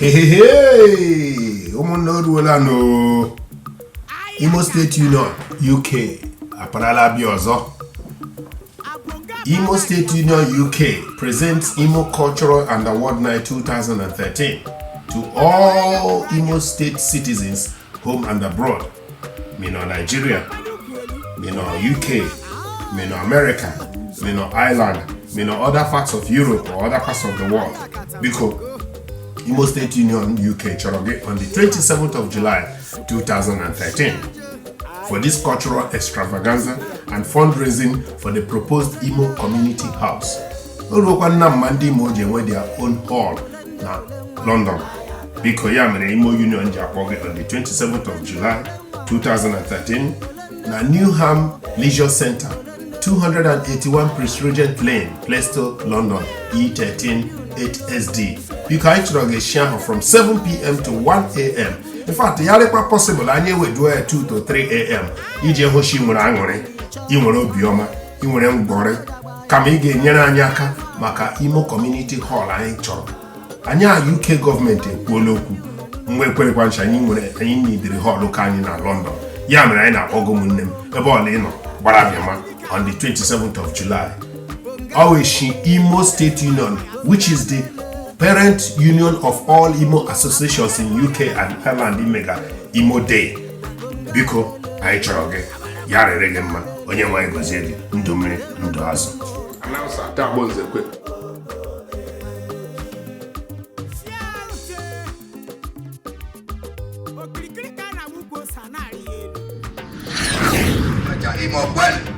Hey, no. Imo State Union, UK, Aparala Biozo. Imo State Union, UK presents Imo Cultural and Award Night 2013 to all Imo State citizens, home and abroad. Mino Nigeria, Mino UK, Mino America, Mino Ireland, Mino other parts of Europe or other parts of the world. Because Imo State Union UK Choroge on the 27th of July 2013 for this cultural extravaganza and fundraising for the proposed Imo Community House. Mandi Moje with their own hall na London. Because Imo Union Japoge on the 27th of July 2013 na Newham Leisure Center, 281 Prince Regent Lane, Plaistow, London, E13 8SD. You can actually share from 7 p.m. to 1 a.m. In fact, it's possible I will do it 2 to 3 a.m. Ije hoshi nwere aṅụrị, I nwere obiọma, I nwere mgbọrị, kama ị ga-enyere anyị aka maka Imo Community Hall anyị chọrọ. Anyị UK gọọmenti ekwuola okwu mgbe ekwerekwa ncha anyị nidiri hall ụka anyị na London. Ya mere anyị na-akpọgo ụmụnne m ebe ọla ị nọ gbara bịama on the 27th of July. Always Imo State Union, which is the parent union of all Imo associations in UK and Ireland, Imega Imo Day. Biko, I chọrọ yare regema, onye nwa gozie ndụ mmiri ndụ azụ. Announcer tabo nzekwe. Imo, when,